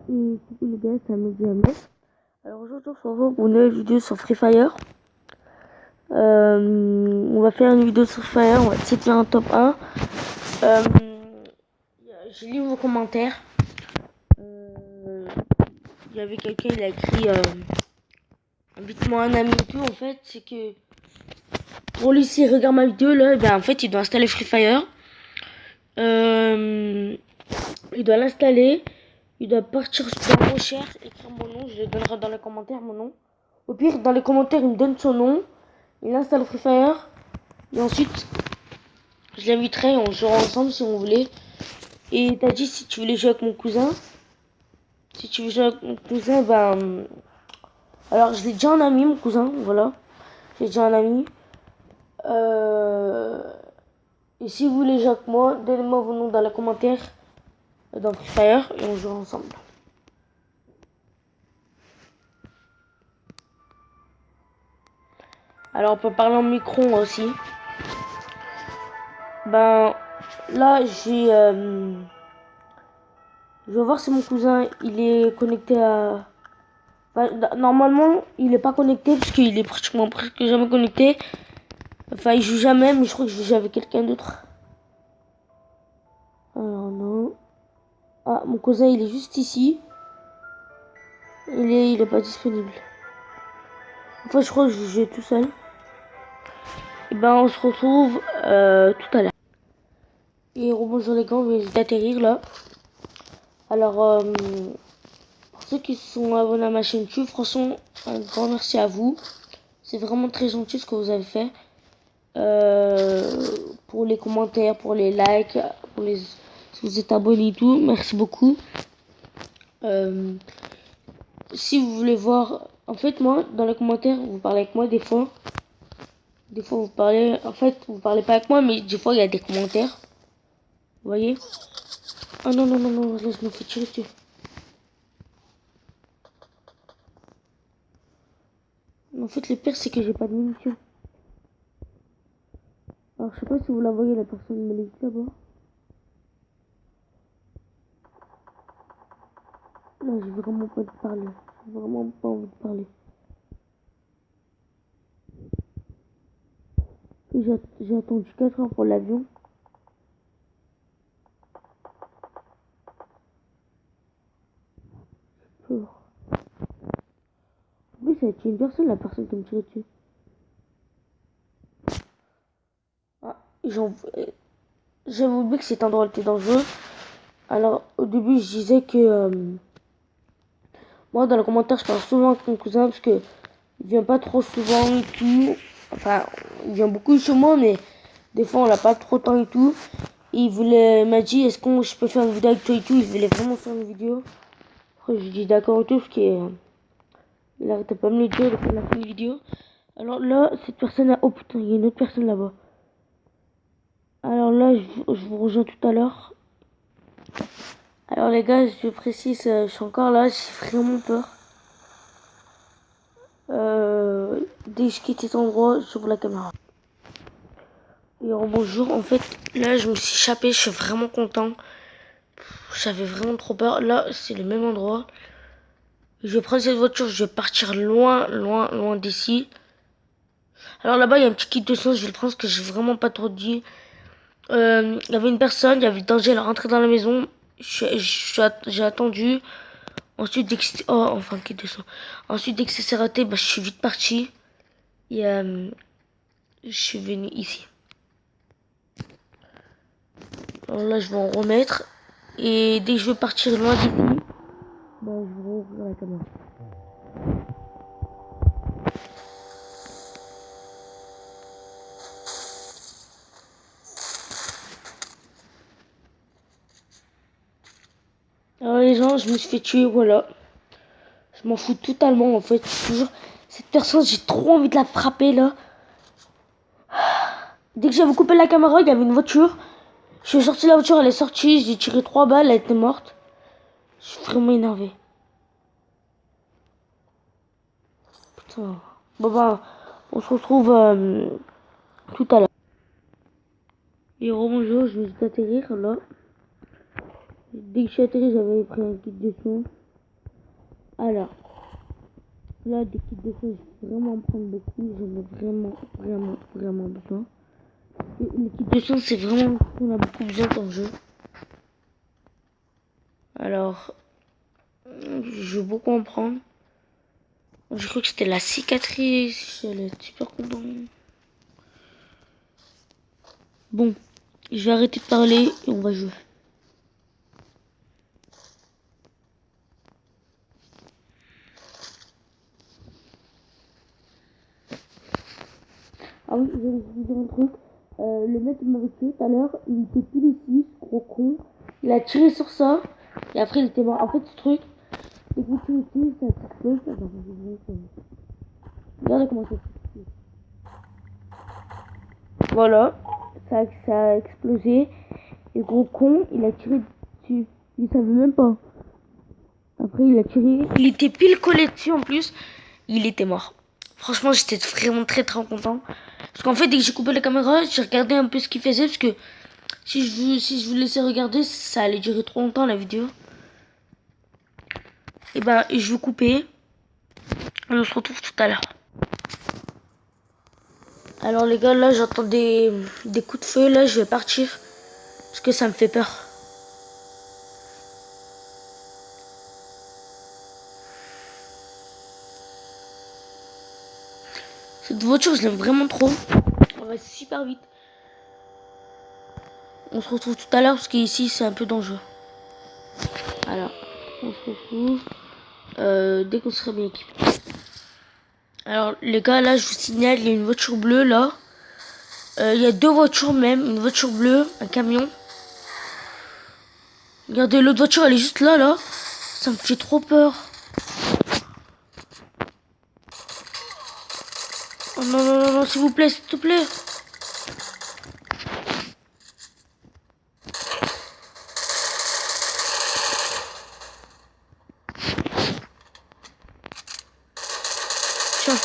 Coucou les gars, c'est Amélie James. Alors aujourd'hui on se retrouve pour une nouvelle vidéo sur Free Fire. On va faire une vidéo sur Free Fire, on va essayer de faire un top 1. J'ai lu vos commentaires. Il y avait quelqu'un, il a écrit invite-moi un ami et tout. En fait, c'est que pour lui, s'il regarde ma vidéo là, ben, en fait, il doit installer Free Fire. Il doit l'installer. Il doit partir sur la recherche, écrire mon nom, je le donnerai dans les commentaires, mon nom. Au pire, dans les commentaires, il me donne son nom, il installe Free Fire, et ensuite, je l'inviterai, on jouera ensemble si on voulait. Et t'as dit si tu voulais jouer avec mon cousin. Si tu veux jouer avec mon cousin, ben... Alors, je l'ai déjà un ami, mon cousin, voilà. J'ai déjà un ami. Et si vous voulez jouer avec moi, donnez-moi vos noms dans les commentaires, dans Free Fire, et on jouera ensemble. Alors on peut parler en micro aussi. Ben là j'ai je vais voir si mon cousin il est connecté à. Enfin, normalement il est pas connecté parce qu'il est pratiquement presque jamais connecté. Enfin il joue jamais, mais je crois que je joue avec quelqu'un d'autre. Alors non. Ah, mon cousin il est juste ici. Il est pas disponible. Enfin je crois que je joue tout seul. Et ben on se retrouve tout à l'heure. Et rebonjour les gars, on vient d'atterrir là. Alors pour ceux qui sont abonnés à ma chaîne YouTube, franchement un grand merci à vous. C'est vraiment très gentil ce que vous avez fait. Pour les commentaires, pour les likes, pour les si vous êtes abonnés et tout, merci beaucoup. Si vous voulez voir, en fait moi dans les commentaires vous parlez avec moi des fois vous parlez, en fait vous parlez pas avec moi, mais des fois il y a des commentaires, vous voyez. Ah non non non non, là je me fais tirer dessus. En fait le pire c'est que j'ai pas de munitions. Alors je sais pas si vous la voyez, la personne me l'a dit là-bas. Là j'ai vraiment pas envie de parler. J'ai vraiment pas envie de parler. J'ai attendu 4 heures pour l'avion. En plus ça a été une personne, la personne qui me tirait dessus. Ah, j'avais oublié que cet endroit était dangereux. Alors au début je disais que moi dans les commentaires je parle souvent avec mon cousin parce que il vient pas trop souvent et tout. Enfin il vient beaucoup chez moi, mais des fois on n'a pas trop de temps et tout. Et il m'a dit est-ce que je peux faire une vidéo avec toi et tout. Il voulait vraiment faire une vidéo. Après je dis d'accord et tout parce qu'il arrêtait pas de me le dire depuis la fin de la vidéo. Alors là cette personne là, oh putain il y a une autre personne là-bas. Alors là je vous rejoins tout à l'heure. Alors les gars, je précise, je suis encore là, j'ai vraiment peur. Dès que je quitte cet endroit, j'ouvre la caméra. Et bonjour, en fait, là je me suis échappé, je suis vraiment content. J'avais vraiment trop peur. Là, c'est le même endroit. Je vais prendre cette voiture, je vais partir loin, loin, loin d'ici. Alors là-bas, il y a un petit kit de sang, je vais le prendre parce que j'ai vraiment pas trop dit. Il y avait une personne, il y avait le danger, elle est rentrée dans la maison. J'ai attendu. Ensuite, dès que oh, enfin, kit de sang. Ensuite, dès que ça s'est raté, bah, je suis vite parti. Et je suis venu ici. Alors là, je vais en remettre. Et dès que je veux partir loin d'ici, bah, je vais rouvrir la caméra. Alors les gens, je me suis fait tuer, voilà. Je m'en fous totalement en fait. Toujours cette personne, j'ai trop envie de la frapper là. Dès que j'avais coupé la caméra, il y avait une voiture. Je suis sorti de la voiture, elle est sortie, j'ai tiré 3 balles, elle était morte. Je suis vraiment énervé. Putain. Bon bah, on se retrouve tout à l'heure. Et bonjour, je vais juste atterrir là. Dès que je suis atterri, j'avais pris un kit de son. Alors, là, des kits de feu, je vais vraiment en prendre beaucoup. J'en ai vraiment besoin. Et les kits de soins, c'est vraiment qu'on a beaucoup besoin dans le jeu. Alors, je vais beaucoup en prendre. Je crois que c'était la cicatrice. J'allais être super content. Bon, je vais arrêter de parler et on va jouer. Ah oui, je vais vous dire un truc. Le mec qui m'avait tué tout à l'heure, il était pile ici, ce gros con. Il a tiré sur ça. Et après, il était mort. En fait, ce truc, dès que vous tirez dessus, ça s'explose. Regardez comment ça s'explose. Voilà. Ça a explosé. Et le gros con, il a tiré dessus. Il savait même pas. Après, il a tiré. Il était pile collé dessus en plus. Il était mort. Franchement, j'étais vraiment très content. Parce qu'en fait, dès que j'ai coupé la caméra, j'ai regardé un peu ce qu'il faisait. Parce que si je vous laissais regarder, ça allait durer trop longtemps la vidéo. Et ben, je vais couper. Et on se retrouve tout à l'heure. Alors les gars, là j'entends des coups de feu. Là, je vais partir. Parce que ça me fait peur. Cette voiture, je l'aime vraiment trop. On va super vite. On se retrouve tout à l'heure parce qu'ici c'est un peu dangereux. Alors, on se retrouve dès qu'on sera bien équipé. Alors les gars, là je vous signale, il y a une voiture bleue là. Il y a deux voitures même, une voiture bleue, un camion. Regardez, l'autre voiture elle est juste là. Ça me fait trop peur. Oh non, s'il vous plaît, s'il te plaît. Tiens.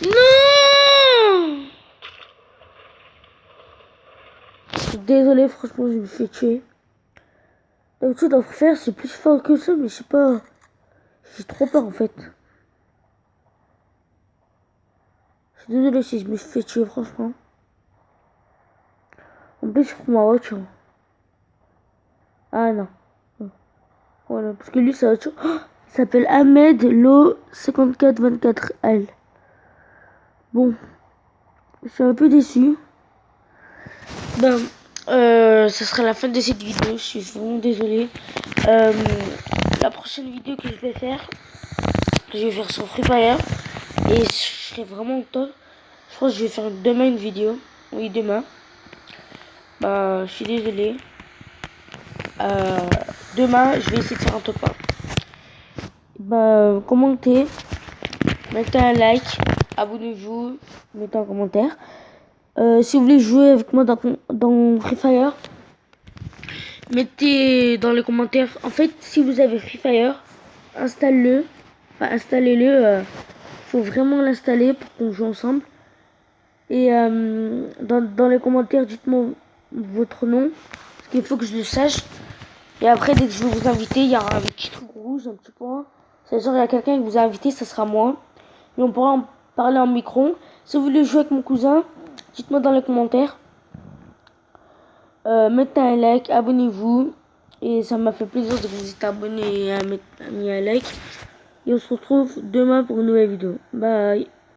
Non! Désolé, franchement, je me fais tuer. D'habitude, en faire, c'est plus fort que ça, mais je sais pas. J'ai trop peur en fait. Je suis désolé si je me fais tuer, franchement. En plus, je prends ma voiture. Ah non. Voilà, parce que lui, sa voiture. Oh, il s'appelle Ahmed Lo 5424L. Bon, je suis un peu déçu. Ben, ça sera la fin de cette vidéo. Je suis vraiment désolé. La prochaine vidéo que je vais faire sur Free Fire. Et je serai vraiment top. Je crois que je vais faire demain une vidéo. Oui, demain. Bah, je suis désolé. Demain, je vais essayer de faire un top 1. Bah, commentez. Mettez un like. Abonnez-vous. Mettez un commentaire. Si vous voulez jouer avec moi dans Free Fire, mettez dans les commentaires. En fait, si vous avez Free Fire, installez-le. Enfin, installez-le. Faut vraiment l'installer pour qu'on joue ensemble. Et dans les commentaires, dites-moi votre nom. Parce qu'il faut que je le sache. Et après, dès que je vais vous inviter, il y aura un petit truc rouge, un petit point. C'est-à-dire, il y a quelqu'un qui vous a invité, ça sera moi. Et on pourra en parler en micro. Si vous voulez jouer avec mon cousin, dites-moi dans les commentaires. Mettez un like, abonnez-vous. Et ça m'a fait plaisir de vous être abonné et à mettre un like. Et on se retrouve demain pour une nouvelle vidéo. Bye.